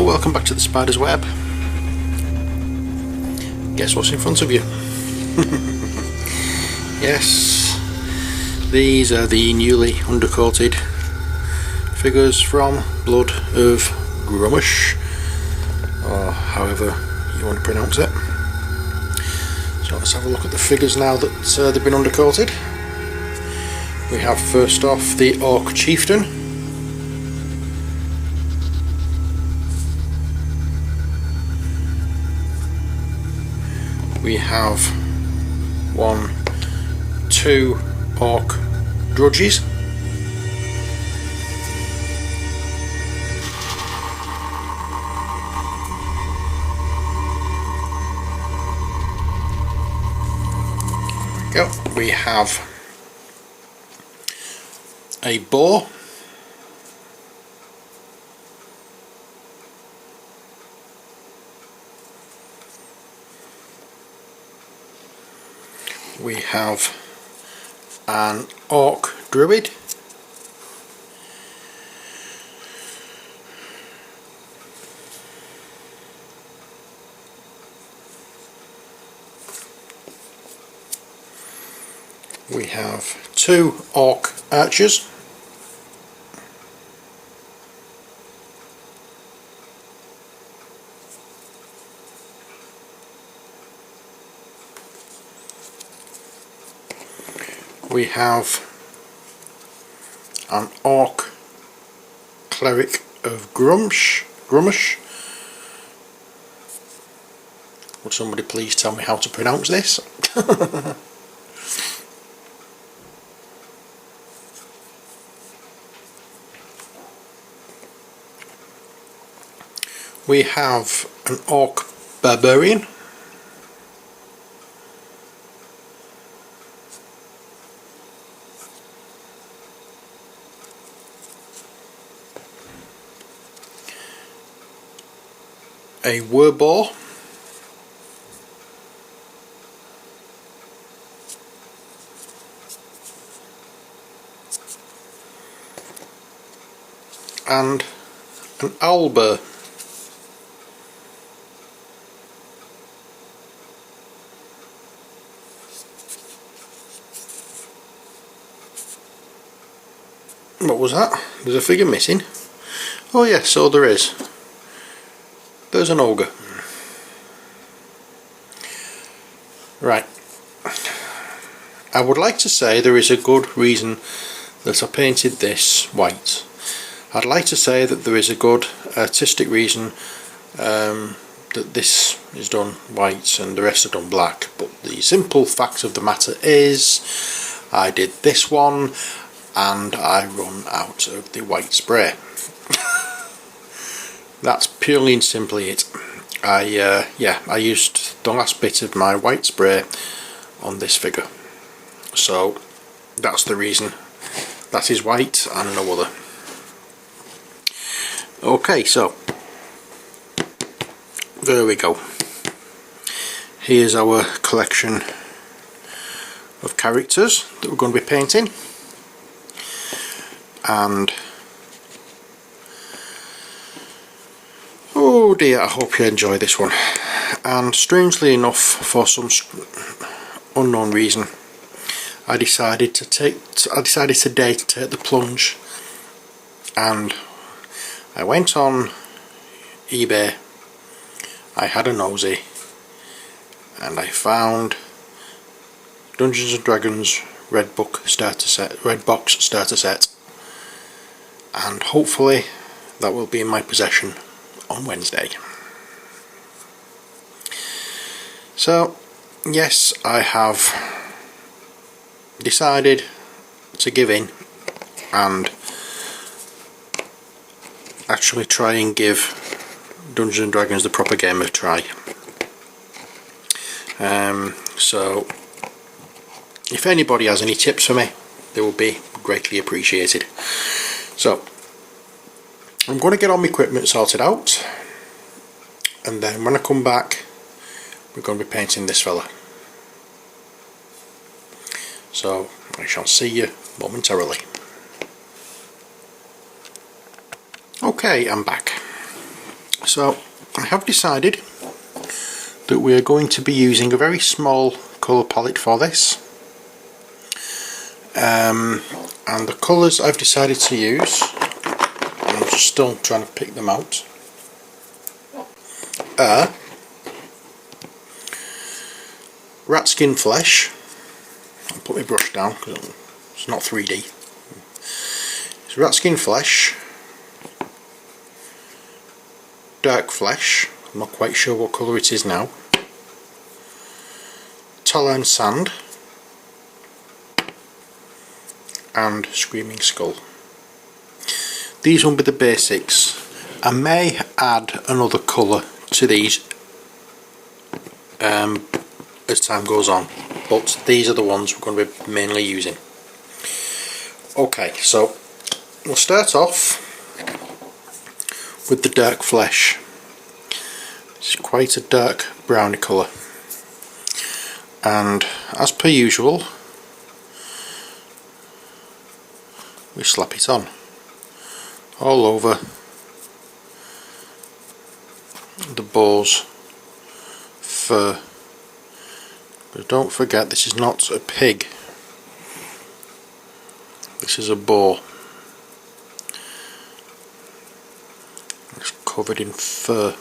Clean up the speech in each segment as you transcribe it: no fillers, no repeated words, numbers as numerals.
Hello, welcome back to the Spider's Web. Guess what's in front of you? Yes, these are the newly undercoated figures from Blood of Gruumsh, or however you want to pronounce it. So let's have a look at the figures now that they've been undercoated. We have first off the Orc Chieftain. We have 2 Orc Drudges. There we go. We have a boar. We have an Orc Druid. We have 2 Orc Archers. We have an Orc Cleric of Gruumsh. Would somebody please tell me how to pronounce this? We have an Orc Barbarian. A Werboar. And an Owlbear. What was that? There's a figure missing. Oh yes, so there is. There's an ogre. Right. I would like to say there is a good reason that I painted this white. I'd like to say that there is a good artistic reason that this is done white and the rest are done black, but the simple fact of the matter is I did this one and I run out of the white spray. That's purely and simply it. I used the last bit of my white spray on this figure, so that's the reason. That is white and no other. Okay, so there we go. Here's our collection of characters that we're going to be painting, and oh dear, I hope you enjoy this one. And strangely enough, for some unknown reason, I decided today to take the plunge, and I went on eBay, I had a nosy, and I found Dungeons and Dragons Red Box starter set, and hopefully that will be in my possession on Wednesday. So yes, I have decided to give in and actually try and give Dungeons and Dragons the proper game a try. So if anybody has any tips for me, they will be greatly appreciated. So I'm going to get all my equipment sorted out, and then when I come back we're going to be painting this fella. So I shall see you momentarily. Okay, I'm back. So I have decided that we are going to be using a very small colour palette for this, and the colours I've decided to use, I'm just still trying to pick them out, are rat skin flesh. I'll put my brush down because it's not 3D. It's rat skin flesh, dark flesh, I'm not quite sure what colour it is now, Tallarn sand, and Screaming Skull. These will be the basics. I may add another colour to these as time goes on, but these are the ones we're going to be mainly using. Okay, so we'll start off with the dark flesh. It's quite a dark browny colour, and as per usual we slap it on all over the boar's fur. But don't forget, this is not a pig, this is a boar. It's covered in fur.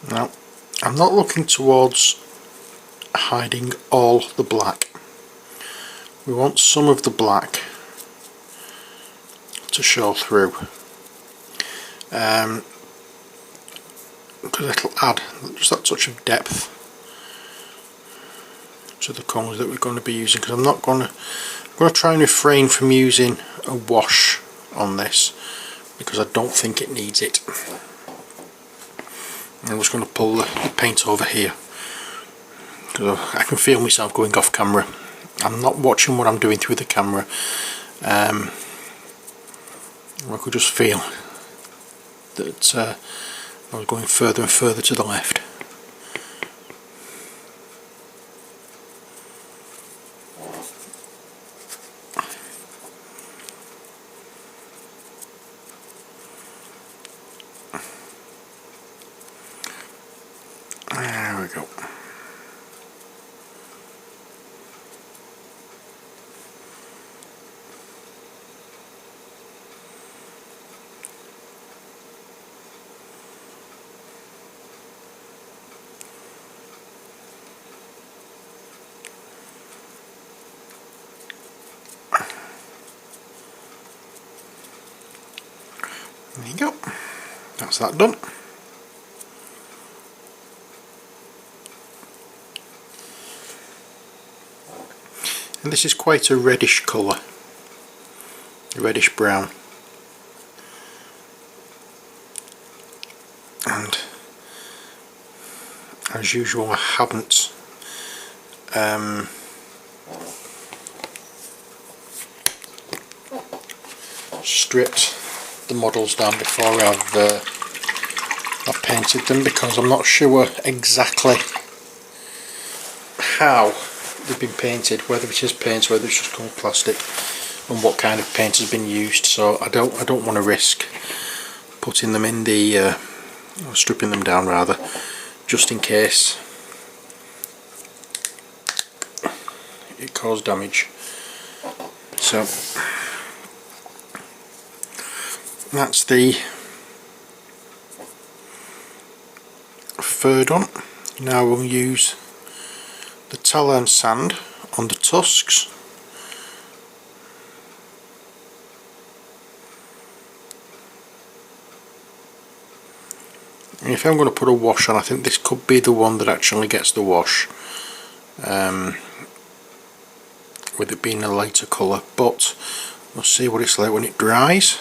Now, I'm not looking towards hiding all the black. We want some of the black to show through, because it'll add just that touch of depth to the colours that we're going to be using. Because I'm going to try and refrain from using a wash on this, because I don't think it needs it. I'm just going to pull the paint over here because I can feel myself going off camera. I'm not watching what I'm doing through the camera. I could just feel that I was going further and further to the left. There we go. There you go. That's that done. And this is quite a reddish colour, a reddish brown, and as usual I haven't stripped the models down before I've painted them, because I'm not sure exactly how they've been painted, whether it is paint, whether it's just coloured plastic, and what kind of paint has been used. So I don't want to risk putting them in the or stripping them down rather, just in case it caused damage. So that's the fur done. Now we'll use the Tallarn sand on the tusks. And if I'm going to put a wash on, I think this could be the one that actually gets the wash, with it being a lighter colour, but we'll see what it's like when it dries.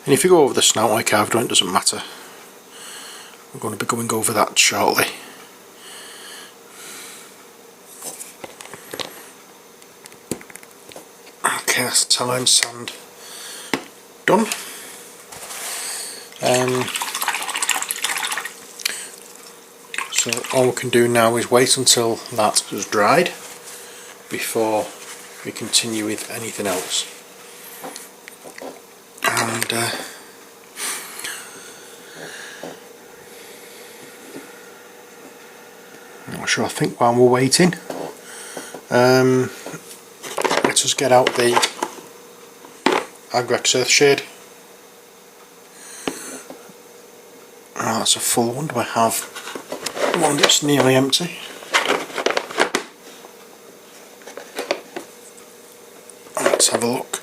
And if you go over the snout like I've done, it doesn't matter. We're going to be going over that shortly. Okay, that's Italian sand done. So all we can do now is wait until that has dried before we continue with anything else. And I'm not sure, I think while we're waiting, let us get out the Agrax Earthshade. Oh, that's a full one. Do I have one that's nearly empty? Let's have a look.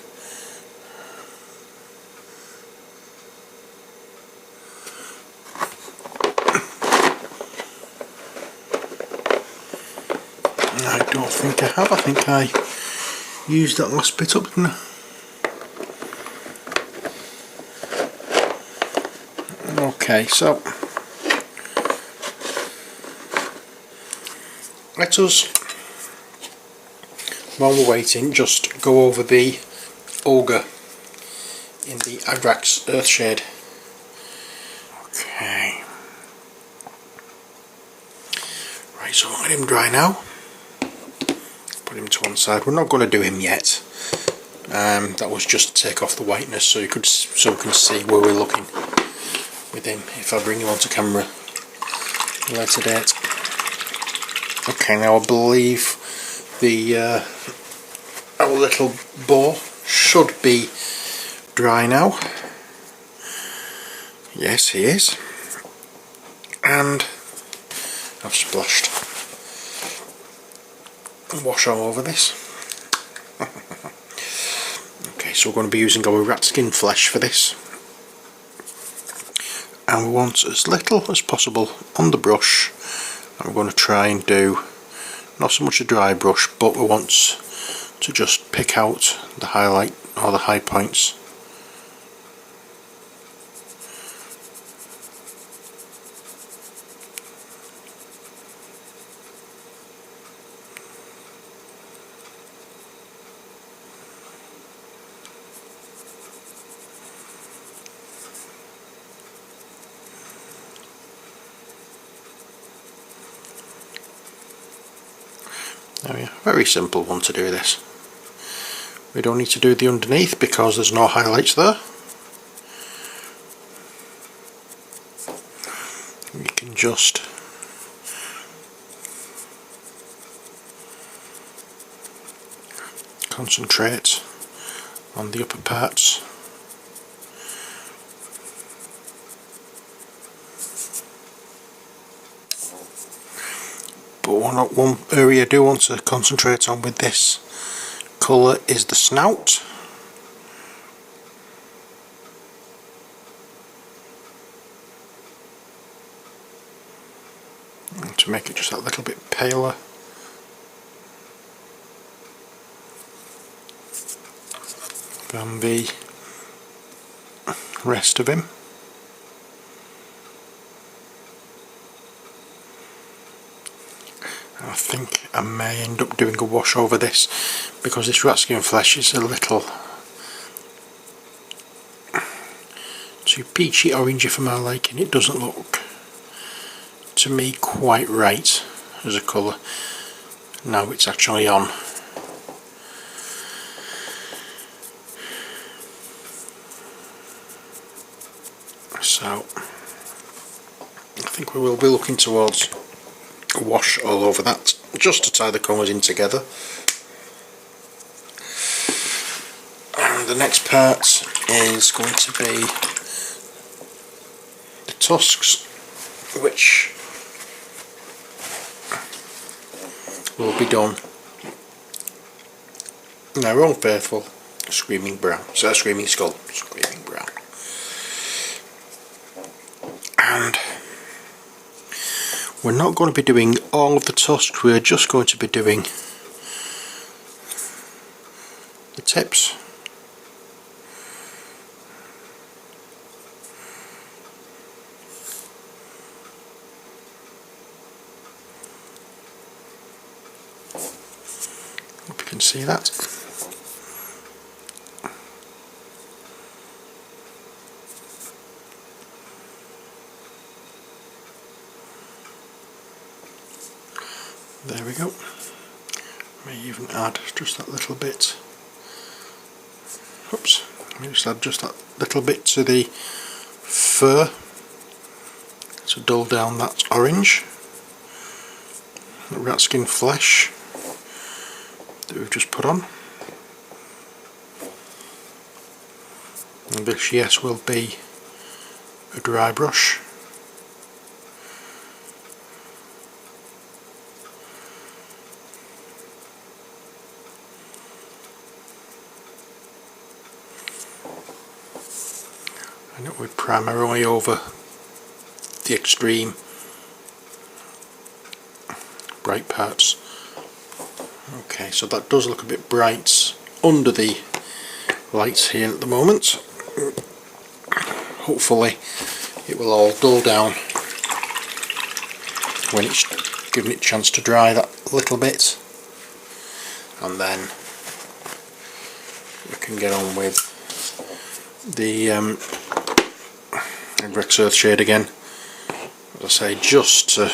I don't think I have. I think I used that last bit up, didn't I? Okay, so let us, while we're waiting, just go over the ogre in the Agrax Earthshade. Okay. Right, so let him dry now. Put him to one side. We're not going to do him yet. That was just to take off the whiteness so we can see where we're looking with him if I bring him onto camera later date. Okay, now I believe the our little boar should be dry now. Yes, he is. And I've splashed wash all over this. Okay, so we're going to be using our rat skin flesh for this, and we want as little as possible on the brush. And we're going to try and do not so much a dry brush, but we want to just pick out the highlight or the high points. There we are. Very simple one to do this. We don't need to do the underneath because there's no highlights there. You can just concentrate on the upper parts. But one area I do want to concentrate on with this colour is the snout. And to make it just a little bit paler. Than the rest of him. I think I may end up doing a wash over this because this rat skin flesh is a little too peachy orangey for my liking. It doesn't look to me quite right as a colour. Now it's actually on. So I think we will be looking towards a wash all over that, just to tie the colours in together. And the next part is going to be the tusks, which will be done in our own faithful screaming brown, so screaming skull, screaming brown. And we're not going to be doing all of the tusks, we're just going to be doing the tips. see that. There we go. May even add just that little bit. Oops. Let me just add just that little bit to the fur to dull down that orange. The rat skin flesh that we've just put on. And this, yes, will be a dry brush. And it would primarily over the extreme bright parts. Okay, so that does look a bit bright under the lights here at the moment. Hopefully it will all dull down when it's given it a chance to dry that little bit, and then we can get on with the Rex Earth shade again. As I say, just to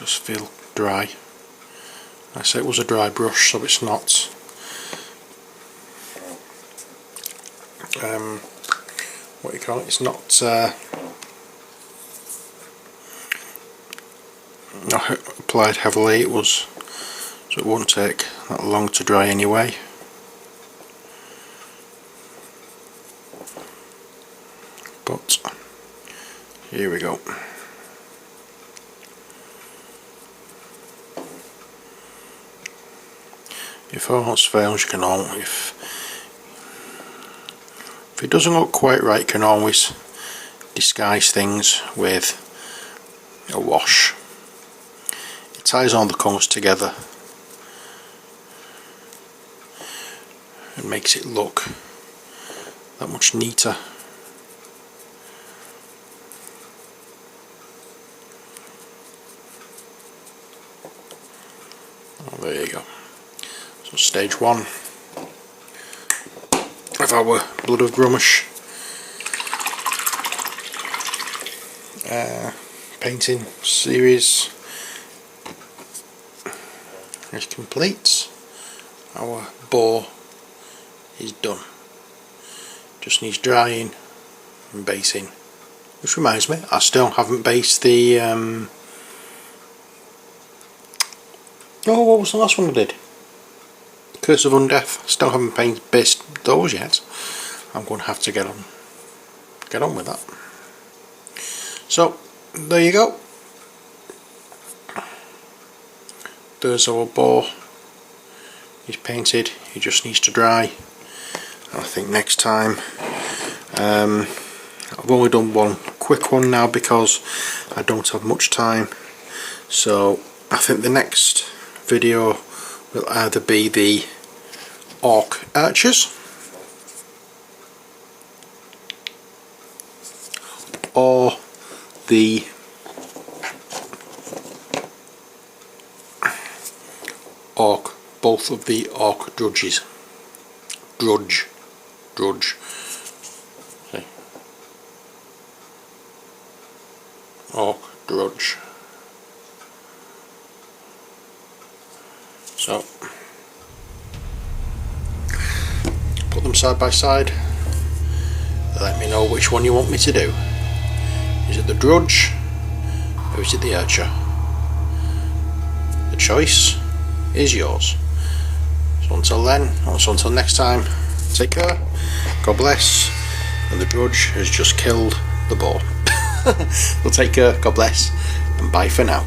feel dry. I say it was a dry brush, so it's not what you call it, it's not applied heavily. It was, so it won't take that long to dry anyway. But here we go. If all else fails, you can always, if it doesn't look quite right, you can always disguise things with a wash. It ties all the colours together and makes it look that much neater. Oh, there you go. So stage 1 of our Blood of Gruumsh painting series is complete. Our boar is done. Just needs drying and basing. Which reminds me, I still haven't based the oh, what was the last one I did? Curse of Undeath. Still haven't based those yet. I'm going to have to get on with that. So there you go. There's our boar. He's painted. He just needs to dry. And I think next time, I've only done one quick one now because I don't have much time. So I think the next video will either be the orc archers or the orc, both of the orc drudges. Drudge. See? Orc drudge. So put them side by side. Let me know which one you want me to do. Is it the drudge or is it the archer? The choice is yours. So until then, also until next time, take care, God bless, and the drudge has just killed the boar. Well, take care, God bless, and bye for now.